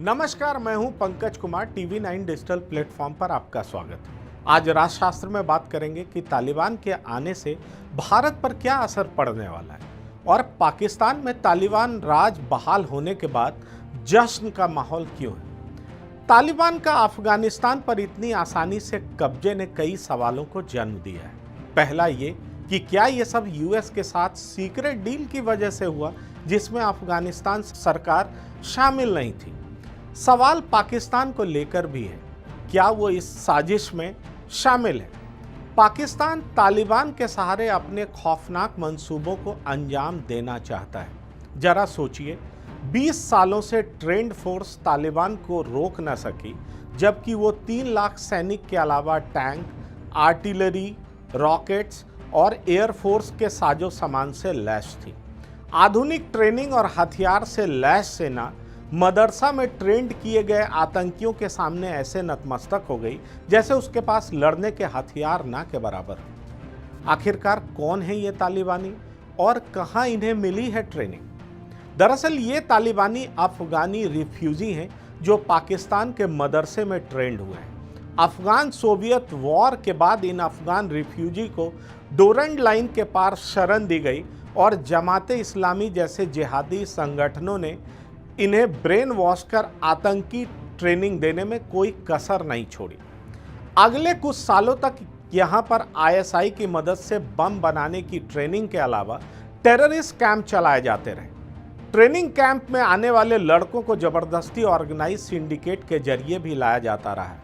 नमस्कार, मैं हूं Pankaj Kumar. TV 9 digital platform पर आपका स्वागत है। आज राष्ट्रशास्त्र में बात करेंगे कि तालिबान के आने से भारत पर क्या असर पड़ने वाला है और पाकिस्तान में तालिबान राज बहाल होने के बाद जश्न का माहौल क्यों है। तालिबान का अफगानिस्तान पर इतनी आसानी से कब्जे ने कई सवालों को जन्म दिया है। पहला ये कि क्या ये सब यूएस के साथ सीक्रेट डील की वजह से हुआ जिसमें अफगानिस्तान सरकार शामिल नहीं थी। सवाल पाकिस्तान को लेकर भी है, क्या वो इस साजिश में शामिल है। पाकिस्तान तालिबान के सहारे अपने खौफनाक मंसूबों को अंजाम देना चाहता है। जरा सोचिए, 20 सालों से ट्रेंड फोर्स तालिबान को रोक न सकी, जबकि वो 3 लाख सैनिक के अलावा टैंक, आर्टिलरी, रॉकेट्स और एयरफोर्स के साजो सामान से लैस थी। आधुनिक ट्रेनिंग और हथियार से लैस सेना मदरसा में ट्रेंड किए गए आतंकियों के सामने ऐसे नतमस्तक हो गई जैसे उसके पास लड़ने के हथियार ना के बराबर। आखिरकार कौन है ये तालिबानी और कहां इन्हें मिली है ट्रेनिंग। दरअसल ये तालिबानी अफगानी रिफ्यूजी हैं जो पाकिस्तान के मदरसे में ट्रेंड हुए हैं। अफगान सोवियत वॉर के बाद इन अफगान रिफ्यूजी को डोरंड लाइन के पार शरण दी गई और जमाते इस्लामी जैसे जिहादी संगठनों ने इन्हें ब्रेन वॉश कर आतंकी ट्रेनिंग देने में कोई कसर नहीं छोड़ी। अगले कुछ सालों तक यहाँ पर आईएसआई की मदद से बम बनाने की ट्रेनिंग के अलावा टेररिस्ट कैंप चलाए जाते रहे। ट्रेनिंग कैंप में आने वाले लड़कों को जबरदस्ती ऑर्गेनाइज सिंडिकेट के जरिए भी लाया जाता रहा है।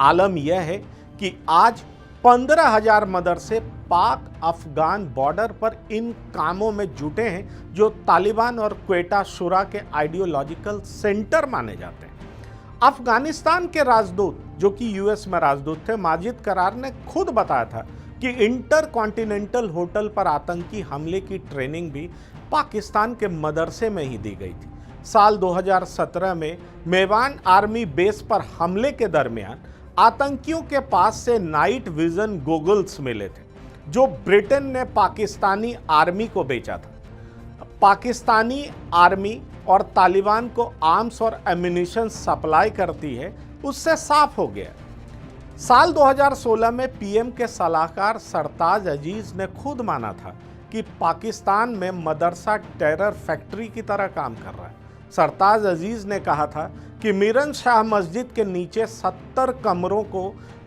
आलम यह है कि आज 15,000 मदरसे पाक अफगान बॉर्डर पर इन कामों में जुटे हैं जो तालिबान और क्वेटा शुरा के आइडियोलॉजिकल सेंटर माने जाते हैं। अफगानिस्तान के राजदूत, जो कि यूएस में राजदूत थे, माजिद करार ने खुद बताया था कि इंटर कॉन्टिनेंटल होटल पर आतंकी हमले की ट्रेनिंग भी पाकिस्तान के मदरसे में ही दी गई थी। साल 2017 में मेवान आर्मी बेस पर हमले के दरमियान आतंकियों के पास से नाइट विजन गॉगल्स मिले थे जो ब्रिटेन ने पाकिस्तानी आर्मी को बेचा था। पाकिस्तानी आर्मी और तालिबान को आर्म्स और एम्यूनिशन सप्लाई करती है, उससे साफ हो गया। साल 2016 में पीएम के सलाहकार सरताज अजीज ने खुद माना था कि पाकिस्तान में मदरसा टेरर फैक्ट्री की तरह काम कर रहा है। सरताज अजीज ने कहा था कि मीरन शाह मस्जिद के नीचे 70 कमरों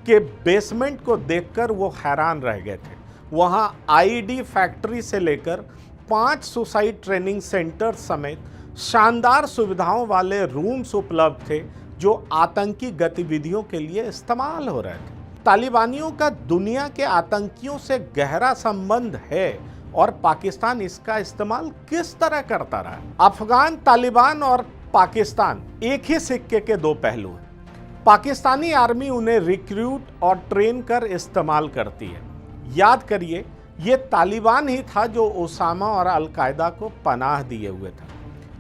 के बेसमेंट को देखकर वो हैरान रह गए थे। वहाँ आईडी फैक्ट्री से लेकर 5 सुसाइड ट्रेनिंग सेंटर समेत शानदार सुविधाओं वाले रूम्स उपलब्ध थे जो आतंकी गतिविधियों के लिए इस्तेमाल हो रहे थे। तालिबानियों का दुनिया के आतंकियों से गहरा संबंध है और पाकिस्तान इसका इस्तेमाल किस तरह करता रहा। अफगान तालिबान और पाकिस्तान एक ही सिक्के के दो पहलू हैं। पाकिस्तानी आर्मी उन्हें रिक्रूट और ट्रेन कर इस्तेमाल करती है। याद करिए, ये तालिबान ही था जो ओसामा और अलकायदा को पनाह दिए हुए था।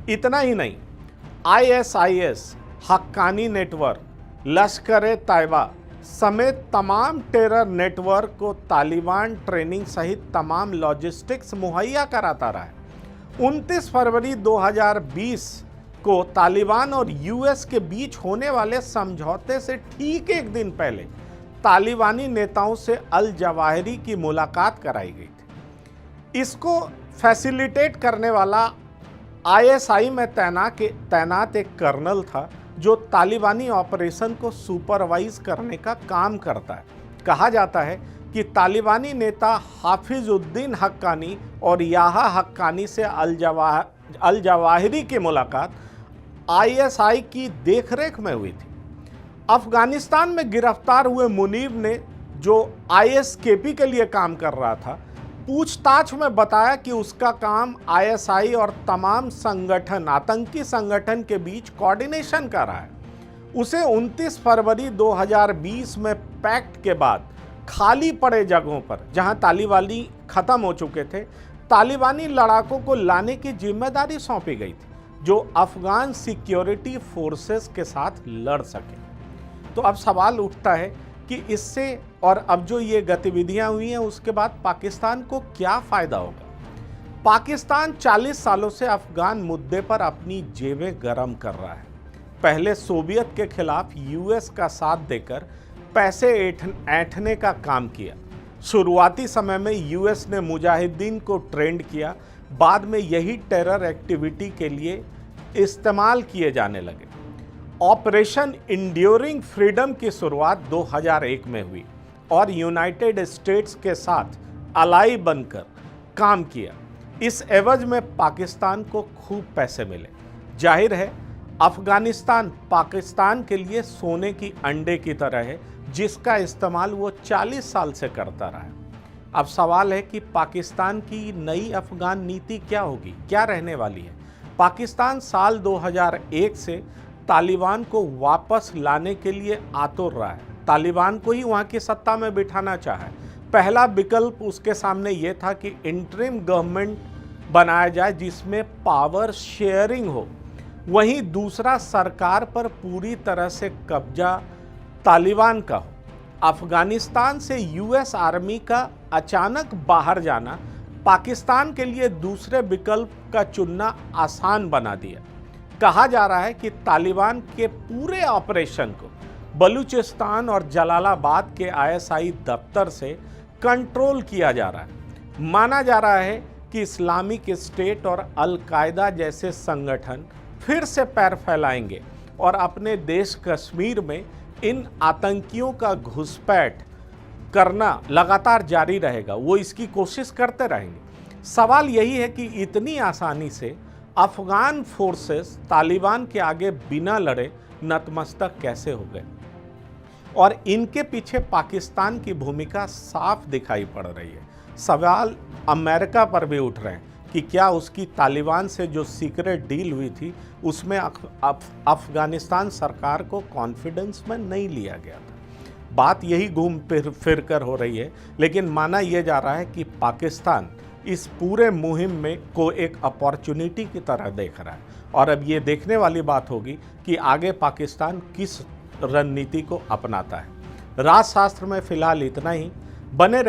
इतना ही नहीं, आईएसआईएस, हक्कानी नेटवर्क, लश्कर तैयबा समेत तमाम टेरर नेटवर्क को तालिबान ट्रेनिंग सहित तमाम लॉजिस्टिक्स मुहैया कराता रहा है। 29 फरवरी 2020 को तालिबान और यूएस के बीच होने वाले समझौते से ठीक एक दिन पहले तालिबानी नेताओं से अल जवाहिरी की मुलाकात कराई गई थी। इसको फैसिलिटेट करने वाला आईएसआई में तैनात एक कर्नल था जो तालिबानी ऑपरेशन को सुपरवाइज करने का काम करता है। कहा जाता है कि तालिबानी नेता हाफिजुद्दीन हक्कानी और याहा हक्कानी से अल जवाहिरी की मुलाकात आईएसआई की देखरेख में हुई थी। अफगानिस्तान में गिरफ्तार हुए मुनीब ने, जो आईएसकेपी के लिए काम कर रहा था, पूछताछ में बताया कि उसका काम आईएसआई और तमाम आतंकी संगठन के बीच कोऑर्डिनेशन कर रहा है। उसे 29 फरवरी 2020 में पैक्ट के बाद खाली पड़े जगहों पर, जहां तालिबानी खत्म हो चुके थे, तालिबानी लड़ाकों को लाने की जिम्मेदारी सौंपी गई थी जो अफगान सिक्योरिटी फोर्सेस के साथ लड़ सके। तो अब सवाल उठता है कि इससे और अब जो ये गतिविधियां हुई हैं उसके बाद पाकिस्तान को क्या फ़ायदा होगा। पाकिस्तान 40 सालों से अफगान मुद्दे पर अपनी जेबें गर्म कर रहा है। पहले सोवियत के खिलाफ यूएस का साथ देकर पैसे ऐंठने का काम किया। शुरुआती समय में यूएस ने मुजाहिदीन को ट्रेंड किया, बाद में यही टेरर एक्टिविटी के लिए इस्तेमाल किए जाने लगे। ऑपरेशन इंड्यूरिंग फ्रीडम की शुरुआत 2001 में हुई और यूनाइटेड स्टेट्स के साथ अलाई बनकर काम किया। इस एवज में पाकिस्तान को खूब पैसे मिले। जाहिर है अफगानिस्तान पाकिस्तान के लिए सोने की अंडे की तरह है, जिसका इस्तेमाल वो 40 साल से करता रहा है। अब सवाल है कि पाकिस्तान की नई अफगान नीति क्या होगी, क्या रहने वाली है। पाकिस्तान साल 2001 से तालिबान को वापस लाने के लिए आतुर रहा है। तालिबान को ही वहाँ की सत्ता में बिठाना चाहा है। पहला विकल्प उसके सामने ये था कि इंटरिम गवर्नमेंट बनाया जाए जिसमें पावर शेयरिंग हो। वहीं दूसरा, सरकार पर पूरी तरह से कब्जा तालिबान का हो। अफगानिस्तान से यूएस आर्मी का अचानक बाहर जाना पाकिस्तान के लिए दूसरे विकल्प का चुनना आसान बना दिया। कहा जा रहा है कि तालिबान के पूरे ऑपरेशन को बलूचिस्तान और जलालाबाद के आईएसआई दफ्तर से कंट्रोल किया जा रहा है। माना जा रहा है कि इस्लामिक स्टेट और अल कायदा जैसे संगठन फिर से पैर फैलाएंगे और अपने देश कश्मीर में इन आतंकियों का घुसपैठ करना लगातार जारी रहेगा। वो इसकी कोशिश करते रहेंगे। सवाल यही है कि इतनी आसानी से अफगान फोर्सेस तालिबान के आगे बिना लड़े नतमस्तक कैसे हो गए, और इनके पीछे पाकिस्तान की भूमिका साफ दिखाई पड़ रही है। सवाल अमेरिका पर भी उठ रहे हैं कि क्या उसकी तालिबान से जो सीक्रेट डील हुई थी उसमें अफगानिस्तान सरकार को कॉन्फिडेंस में नहीं लिया गया था। बात यही घूम फिर कर हो रही है, लेकिन माना यह जा रहा है कि पाकिस्तान इस पूरे मुहिम में को एक अपॉर्चुनिटी की तरह देख रहा है। और अब ये देखने वाली बात होगी कि आगे पाकिस्तान किस रणनीति को अपनाता है। राजशास्त्र में फिलहाल इतना ही। बने रहिए।